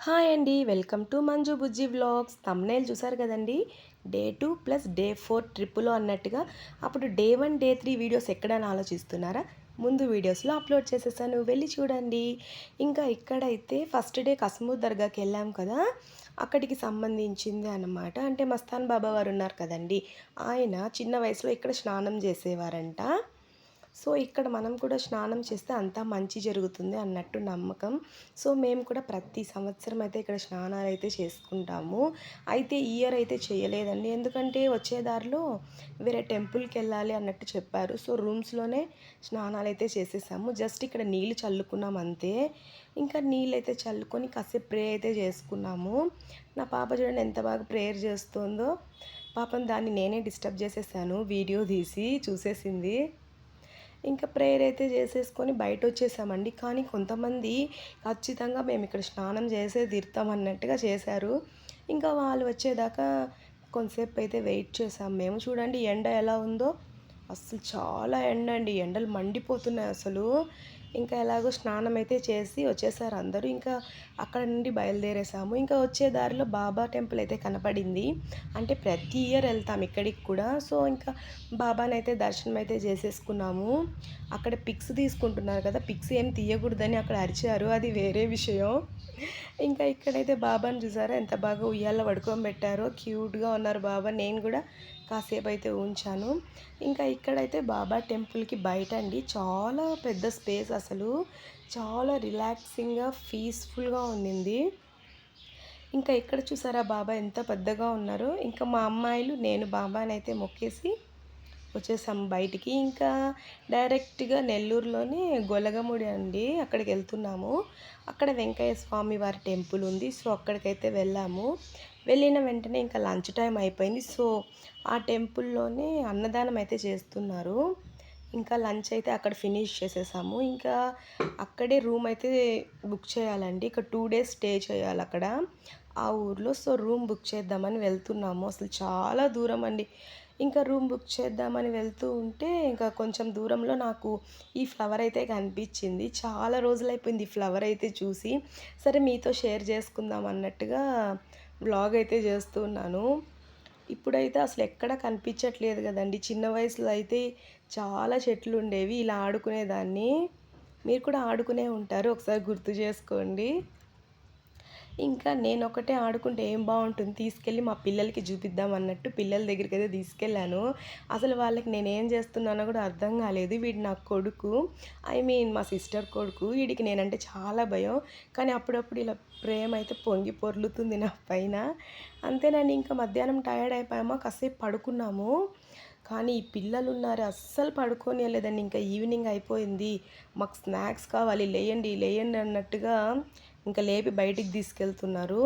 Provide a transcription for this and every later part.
Hi అండి, welcome to Manju Bujji vlogs. Thumbnail చూసారు కదండి. డే 2 ప్లస్ డే 4 ట్రిప్పులో అన్నట్టుగా. అప్పుడు డే 1 డే 3 వీడియోస్ ఎక్కడని ఆలోచిస్తున్నారా? ముందు వీడియోస్లో అప్లోడ్ చేసేసాను, వెళ్ళి చూడండి. ఇంకా ఇక్కడైతే ఫస్ట్ డే కస్మూర్ దర్గాకి వెళ్ళాం కదా, అక్కడికి సంబంధించింది అన్నమాట. అంటే మస్తాన్ బాబా వారు ఉన్నారు కదండి, ఆయన చిన్న వయసులో ఇక్కడ స్నానం చేసేవారంట. సో ఇక్కడ మనం కూడా స్నానం చేస్తే అంతా మంచి జరుగుతుంది అన్నట్టు నమ్మకం. సో మేము కూడా ప్రతి సంవత్సరం అయితే ఇక్కడ స్నానాలు అయితే చేసుకుంటాము. అయితే ఈ ఇయర్ అయితే చేయలేదండి, ఎందుకంటే వచ్చే దారిలో వేరే టెంపుల్కి వెళ్ళాలి అన్నట్టు చెప్పారు. సో రూమ్స్లోనే స్నానాలు అయితే చేసేసాము. జస్ట్ ఇక్కడ నీళ్ళు చల్లుకున్నాం అంతే. ఇంకా నీళ్ళు అయితే చల్లుకొని కాసేపు ప్రే అయితే చేసుకున్నాము. నా పాప చూడండి ఎంత బాగా ప్రేయర్ చేస్తుందో. పాపం దాన్ని నేనే డిస్టర్బ్ చేసేసాను, వీడియో తీసి చూసేసింది. ఇంకా ప్రేయర్ అయితే చేసేసుకొని బయట వచ్చేసామండి. కానీ కొంతమంది ఖచ్చితంగా మేము ఇక్కడ స్నానం చేసే తీరుతాం అన్నట్టుగా చేశారు. ఇంకా వాళ్ళు వచ్చేదాకా కొంతసేపు అయితే వెయిట్ చేసాం మేము. చూడండి ఎండ ఎలా ఉందో, అసలు చాలా ఎండ అండి, ఎండలు మండిపోతున్నాయి అసలు. ఇంకా ఎలాగో స్నానం అయితే చేసి వచ్చేసారు అందరూ. ఇంకా అక్కడ నుండి బయలుదేరేసాము. ఇంకా వచ్చే దారిలో బాబా టెంపుల్ అయితే కనపడింది. అంటే ప్రతి ఇయర్ వెళ్తాం ఇక్కడికి కూడా. సో ఇంకా బాబాని అయితే దర్శనం అయితే చేసేసుకున్నాము. అక్కడ పిక్స్ తీసుకుంటున్నారు కదా, పిక్స్ ఏం తీయకూడదని అక్కడ అరిచారు, అది వేరే విషయం. ఇంకా ఇక్కడైతే బాబాని చూసారా ఎంత బాగా ఉయ్యాల పడుకోబెట్టారో, క్యూట్గా ఉన్నారు బాబా. నేను కూడా కాసేపు అయితే ఉంచాను. ఇంకా ఇక్కడైతే బాబా టెంపుల్కి బయట అండి చాలా పెద్ద స్పేస్, అసలు చాలా రిలాక్సింగ్గా పీస్ఫుల్గా ఉండింది. ఇంకా ఇక్కడ చూసారా బాబా ఎంత పెద్దగా ఉన్నారో. ఇంకా మా అమ్మాయిలు నేను బాబాని అయితే మొక్కేసి వచ్చేసాము బయటికి. ఇంకా డైరెక్ట్గా నెల్లూరులోనే గొలగముడి అండి, అక్కడికి వెళ్తున్నాము. అక్కడ వెంకయ్య స్వామి వారి టెంపుల్ ఉంది. సో అక్కడికైతే వెళ్ళాము. వెళ్ళిన వెంటనే ఇంకా లంచ్ టైం అయిపోయింది. సో ఆ టెంపుల్లోనే అన్నదానం అయితే చేస్తున్నారు. ఇంకా లంచ్ అయితే అక్కడ ఫినిష్ చేసేసాము. ఇంకా అక్కడే రూమ్ అయితే బుక్ చేయాలండి. ఇక 2 డేస్ స్టే చేయాలి అక్కడ ఆ ఊర్లో. సో రూమ్ బుక్ చేద్దామని వెళ్తున్నాము. అసలు చాలా దూరం అండి. ఇంకా రూమ్ బుక్ చేద్దామని వెళ్తూ ఉంటే ఇంకా కొంచెం దూరంలో నాకు ఈ ఫ్లవర్ అయితే కనిపించింది. చాలా రోజులైపోయింది ఈ ఫ్లవర్ అయితే చూసి. సరే మీతో షేర్ చేసుకుందాం అన్నట్టుగా వ్లాగ్ అయితే చేస్తూ ఉన్నాను. ఇప్పుడైతే అసలు ఎక్కడ కనిపించట్లేదు కదండి. చిన్న వయసులో అయితే చాలా చెట్లు ఉండేవి, ఇలా ఆడుకునేదాన్ని. మీరు కూడా ఆడుకునే ఉంటారు, ఒకసారి గుర్తు చేసుకోండి. ఇంకా నేను ఒకటే ఆడుకుంటే ఏం బాగుంటుంది, తీసుకెళ్ళి మా పిల్లలకి చూపిద్దాం అన్నట్టు పిల్లల దగ్గరికి అయితే తీసుకెళ్ళాను. అసలు వాళ్ళకి నేనేం చేస్తున్నానో కూడా అర్థం కాలేదు. వీడు నా కొడుకు, ఐ మీన్ మా సిస్టర్ కొడుకు. వీడికి నేనంటే చాలా భయం, కానీ అప్పుడప్పుడు ఇలా ప్రేమ అయితే పొంగి పొర్లుతుంది నా పైన. అంతేనండి. ఇంకా మధ్యాహ్నం టైర్డ్ అయిపోయామా, కాసేపు పడుకున్నాము. కానీ ఈ పిల్లలు ఉన్నారు, అస్సలు పడుకోనియలేదండి. ఇంకా ఈవినింగ్ అయిపోయింది, మాకు స్నాక్స్ కావాలి, లేయండి లేయండి అన్నట్టుగా ఇంకా లేపి బయటికి తీసుకెళ్తున్నారు.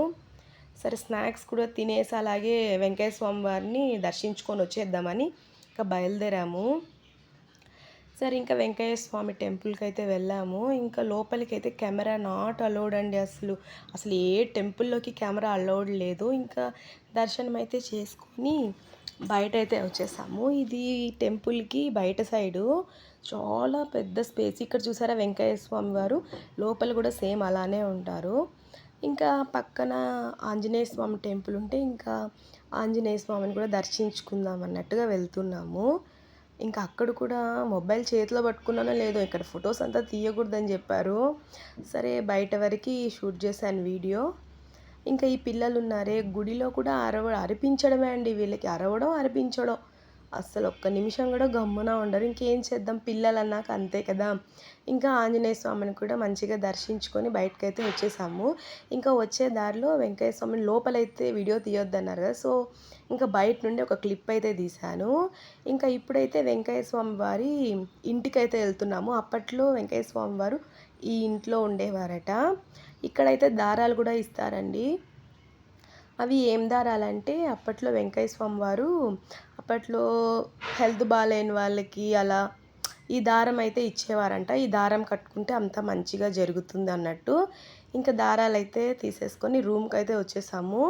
సరే స్నాక్స్ కూడా తినేసి అలాగే వెంకయ్య స్వామి వారిని దర్శించుకొని వచ్చేద్దామని ఇంకా బయలుదేరాము. సరే ఇంకా వెంకయ్య స్వామి టెంపుల్కి అయితే వెళ్ళాము. ఇంకా లోపలికి అయితే కెమెరా నాట్ అలౌడ్ అండి. అసలు అసలు ఏ టెంపుల్లోకి కెమెరా అలౌడ్ లేదు. ఇంకా దర్శనం అయితే చేసుకొని బయట అయితే వచ్చేసాము. ఇది టెంపుల్కి బయట సైడు చాలా పెద్ద స్పేస్. ఇక్కడ చూసారా వెంకయ్య స్వామి వారు, లోపల కూడా సేమ్ అలానే ఉంటారు. ఇంకా పక్కన ఆంజనేయ స్వామి టెంపుల్ ఉంటే ఇంకా ఆంజనేయ స్వామిని కూడా దర్శించుకుందాం అన్నట్టుగా వెళ్తున్నాము. ఇంకా అక్కడ కూడా మొబైల్ చేతిలో పట్టుకున్నానో లేదో, ఇక్కడ ఫొటోస్ అంతా తీయకూడదని చెప్పారు. సరే బయట వరకు షూట్ చేశాను వీడియో. ఇంకా ఈ పిల్లలు ఉన్నారే, గుడిలో కూడా అరిపించడమే అండి వీళ్ళకి, అరవడం అరిపించడం. అస్సలు ఒక్క నిమిషం కూడా గమ్మున ఉండరు. ఇంకేం చేద్దాం, పిల్లలు అన్నాక అంతే కదా. ఇంకా ఆంజనేయ స్వామిని కూడా మంచిగా దర్శించుకొని బయటకైతే వచ్చేసాము. ఇంకా వచ్చే దారిలో వెంకయ్య స్వామిని లోపలైతే వీడియో తీయొద్దన్నారు కదా, సో ఇంకా బయట నుండి ఒక క్లిప్ అయితే తీశాను. ఇంకా ఇప్పుడైతే వెంకయ్య స్వామి వారి ఇంటికైతే వెళ్తున్నాము. అప్పట్లో వెంకయ్య స్వామి వారు ఈ ఇంట్లో ఉండేవారట. ఇక్కడైతే దారాలు కూడా ఇస్తారండి. అవి ఏం దారాలంటే అప్పట్లో వెంకయ్య స్వామి వారు అప్పట్లో హెల్త్ బాగాలేని వాళ్ళకి అలా ఈ దారం అయితే ఇచ్చేవారంట. ఈ దారం కట్టుకుంటే అంత మంచిగా జరుగుతుంది అన్నట్టు. ఇంకా దారాలు అయితే తీసేసుకొని రూమ్కి అయితే వచ్చేసాము.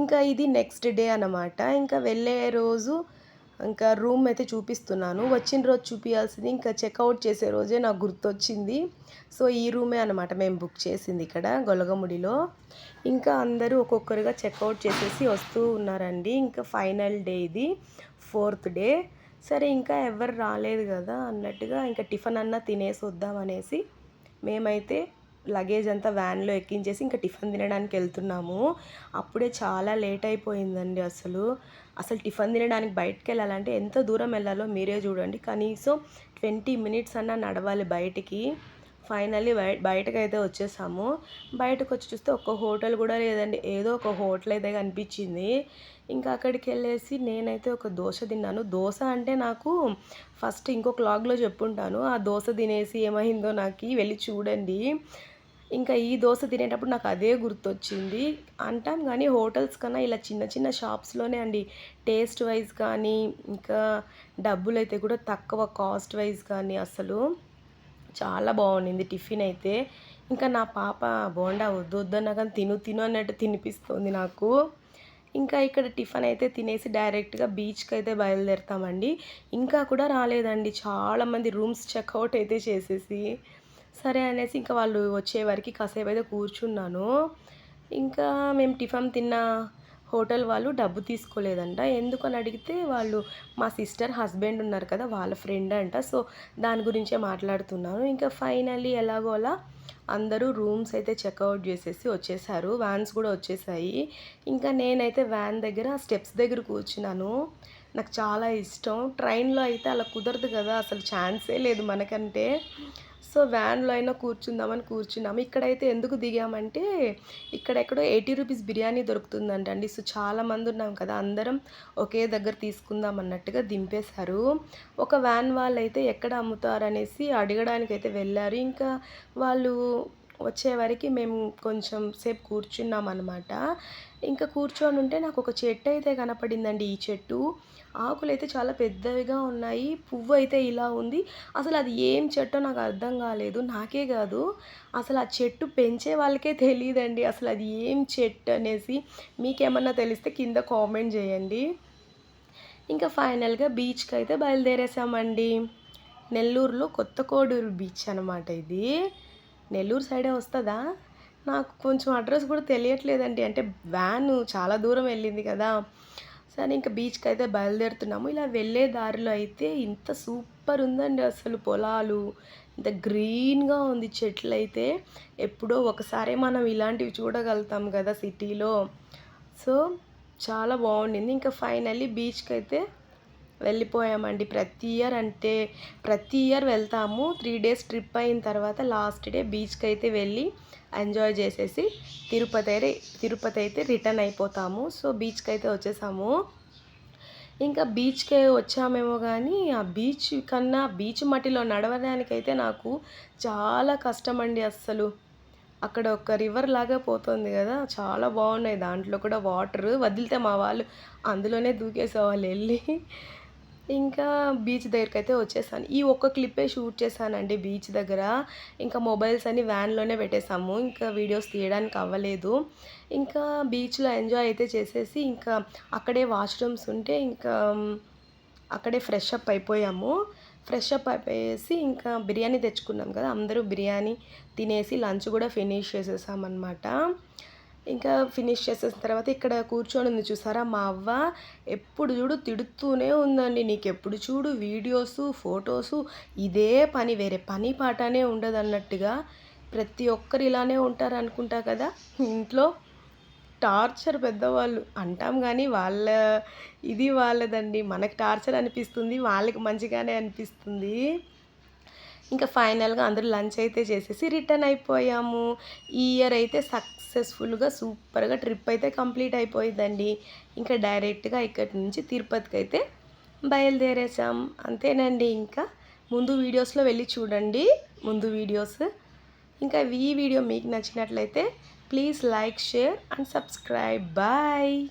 ఇంకా ఇది నెక్స్ట్ డే అన్నమాట. ఇంకా వెళ్ళే రోజు ఇంకా రూమ్ అయితే చూపిస్తున్నాను. వచ్చిన రోజు చూపియాల్సింది ఇంకా చెక్అవుట్ చేసే రోజే నాకు గుర్తొచ్చింది. సో ఈ రూమే అనమాట మేము బుక్ చేసింది ఇక్కడ గొలగముడిలో. ఇంకా అందరూ ఒక్కొక్కరుగా చెక్అవుట్ చేసేసి వస్తూ ఉన్నారండి. ఇంకా ఫైనల్ డే ఇది, 4th డే. సరే ఇంకా ఎవరు రాలేదు కదా అన్నట్టుగా ఇంకా టిఫిన్ అన్నా తినేసి వద్దామనేసి మేమైతే లగేజ్ అంతా వ్యాన్లో ఎక్కించేసి ఇంకా టిఫిన్ తినడానికి వెళ్తున్నాము. అప్పుడే చాలా లేట్ అయిపోయిందండి. అసలు టిఫిన్ తినడానికి బయటకు వెళ్ళాలంటే ఎంత దూరం వెళ్ళాలో మీరే చూడండి. కనీసం 20 మినిట్స్ అన్నా నడవాలి బయటికి. ఫైనల్లీ బయటకైతే వచ్చేసాము. బయటకు వచ్చి చూస్తే ఒక్క హోటల్ కూడా లేదండి. ఏదో ఒక హోటల్ అయితే కనిపించింది. ఇంకా అక్కడికి వెళ్ళేసి నేనైతే ఒక దోశ తిన్నాను. దోశ అంటే నాకు ఫస్ట్ ఇంకో వ్లాగ్లో చెప్పుంటాను. ఆ దోశ తినేసి ఏమైందో నాకు వెళ్ళి చూడండి. ఇంకా ఈ దోశ తినేటప్పుడు నాకు అదే గుర్తొచ్చింది. అంటాం కానీ హోటల్స్ కన్నా ఇలా చిన్న చిన్న షాప్స్లోనే అండి టేస్ట్ వైజ్ కానీ ఇంకా డబ్బులైతే కూడా తక్కువ, కాస్ట్ వైజ్ కానీ అసలు చాలా బాగుండింది టిఫిన్ అయితే. ఇంకా నా పాప బోండా వద్దు వద్దన్నా కానీ తిను తిను అన్నట్టు తినిపిస్తుంది నాకు. ఇంకా ఇక్కడ టిఫిన్ అయితే తినేసి డైరెక్ట్గా బీచ్కి అయితే బయలుదేరుతామండి. ఇంకా కూడా రాలేదండి చాలామంది, రూమ్స్ చెక్అవుట్ అయితే చేసేసి. సరే అనేసి ఇంకా వాళ్ళు వచ్చే వరకు కాసేపు అయితే కూర్చున్నాను. ఇంకా మేము టిఫిన్ తిన్న హోటల్ వాళ్ళు డబ్బు తీసుకోలేదంట. ఎందుకని అడిగితే వాళ్ళు మా సిస్టర్ హస్బెండ్ ఉన్నారు కదా వాళ్ళ ఫ్రెండ్ అంట. సో దాని గురించే మాట్లాడుతున్నాను. ఇంకా ఫైనల్లీ ఎలాగోలా అందరూ రూమ్స్ అయితే చెక్అవుట్ చేసేసి వచ్చేసారు. వ్యాన్స్ కూడా వచ్చేసాయి. ఇంకా నేనైతే వ్యాన్ దగ్గర స్టెప్స్ దగ్గర కూర్చున్నాను. నాకు చాలా ఇష్టం. ట్రైన్లో అయితే అలా కుదరదు కదా, అసలు ఛాన్సే లేదు మనకంటే. సో వ్యాన్లో అయినా కూర్చుందామని కూర్చున్నాము. ఇక్కడైతే ఎందుకు దిగామంటే ఇక్కడెక్కడో 80 రూపీస్ బిర్యానీ దొరుకుతుందంటండి. సో చాలామంది ఉన్నాం కదా, అందరం ఒకే దగ్గర తీసుకుందాం అన్నట్టుగా దింపేశారు. ఒక వ్యాన్ వాళ్ళు అయితే ఎక్కడ అమ్ముతారనేసి అడగడానికి అయితే వెళ్ళారు. ఇంకా వాళ్ళు వచ్చే వరకు మేము కొంచెం సేపు కూర్చున్నాం అనమాట. ఇంకా కూర్చొని ఉంటే నాకు ఒక చెట్టు అయితే కనపడిందండి. ఈ చెట్టు ఆకులు అయితే చాలా పెద్దవిగా ఉన్నాయి, పువ్వు అయితే ఇలా ఉంది. అసలు అది ఏం చెట్టో నాకు అర్థం కాలేదు. నాకే కాదు, అసలు ఆ చెట్టు పెంచే వాళ్ళకే తెలియదండి అసలు అది ఏం చెట్టు అనేసి. మీకేమన్నా తెలిస్తే కింద కామెంట్ చేయండి. ఇంకా ఫైనల్గా బీచ్కి అయితే బయలుదేరేసామండి. నెల్లూరులో కొత్త కోడూరు బీచ్ అనమాట ఇది. నెల్లూరు సైడే వస్తుందా? నాకు కొంచెం అడ్రస్ కూడా తెలియట్లేదండి. అంటే వ్యాను చాలా దూరం వెళ్ళింది కదా. సరే ఇంకా బీచ్కి అయితే బయలుదేరుతున్నాము. ఇలా వెళ్ళే దారిలో అయితే ఇంత సూపర్ ఉందండి అసలు. పొలాలు ఇంత గ్రీన్గా ఉంది, చెట్లు అయితే. ఎప్పుడో ఒకసారి మనం ఇలాంటివి చూడగలుగుతాం కదా సిటీలో. సో చాలా బాగుండింది. ఇంకా ఫైనల్లీ బీచ్కి అయితే వెళ్ళిపోయామండి. ప్రతి ఇయర్ వెళ్తాము. 3 డేస్ ట్రిప్ అయిన తర్వాత లాస్ట్ డే బీచ్కి అయితే వెళ్ళి ఎంజాయ్ చేసేసి తిరుపతి అయితే రిటర్న్ అయిపోతాము. సో బీచ్కి అయితే వచ్చేసాము. ఇంకా బీచ్కే వచ్చామేమో కానీ ఆ బీచ్ కన్నా బీచ్ మట్టిలో నడవడానికైతే నాకు చాలా కష్టం అండి అస్సలు. అక్కడ ఒక రివర్ లాగా పోతుంది కదా, చాలా బాగున్నాయి. దాంట్లో కూడా వాటర్ వదిలితే మా వాళ్ళు అందులోనే దూకేసేవాళ్ళు వెళ్ళి. ఇంకా బీచ్ దగ్గరికి అయితే వచ్చేసాను. ఈ ఒక్క క్లిప్పే షూట్ చేశానండి బీచ్ దగ్గర. ఇంకా మొబైల్స్ అన్ని వ్యాన్లోనే పెట్టేసాము. ఇంకా వీడియోస్ తీయడానికి అవ్వలేదు. ఇంకా బీచ్లో ఎంజాయ్ అయితే చేసేసి ఇంకా అక్కడే వాష్రూమ్స్ ఉంటే ఇంకా అక్కడే ఫ్రెష్ అప్ అయిపోయాము. ఫ్రెష్ అప్ అయిపోయేసి ఇంకా బిర్యానీ తెచ్చుకున్నాం కదా, అందరూ బిర్యానీ తినేసి లంచ్ కూడా ఫినిష్ చేసేసామన్నమాట. ఇంకా ఫినిష్ చేసేసిన తర్వాత ఇక్కడ కూర్చొని ఉంది చూసారా మా అవ్వ. ఎప్పుడు చూడు తిడుతూనే ఉందండి. నీకు ఎప్పుడు చూడు వీడియోసు ఫొటోసు ఇదే పని, వేరే పని పాటనే ఉండదు అన్నట్టుగా. ప్రతి ఒక్కరు ఇలానే ఉంటారు అనుకుంటా కదా ఇంట్లో. టార్చర్ పెద్దవాళ్ళు అంటాం కానీ వాళ్ళదండి. మనకు టార్చర్ అనిపిస్తుంది, వాళ్ళకి మంచిగానే అనిపిస్తుంది. ఇంకా ఫైనల్గా అందరూ లంచ్ అయితే చేసేసి రిటర్న్ అయిపోయాము. ఈ ఇయర్ అయితే సక్సెస్ఫుల్గా సూపర్గా ట్రిప్ అయితే కంప్లీట్ అయిపోయిందండి. ఇంకా డైరెక్ట్గా ఇక్కడి నుంచి తిరుపతికి అయితే బయలుదేరేసాం. అంతేనండి. ఇంకా ముందు వీడియోస్లో వెళ్ళి చూడండి, ముందు వీడియోస్. ఇంకా ఈ వీడియో మీకు నచ్చినట్లయితే please like, share and subscribe. Bye.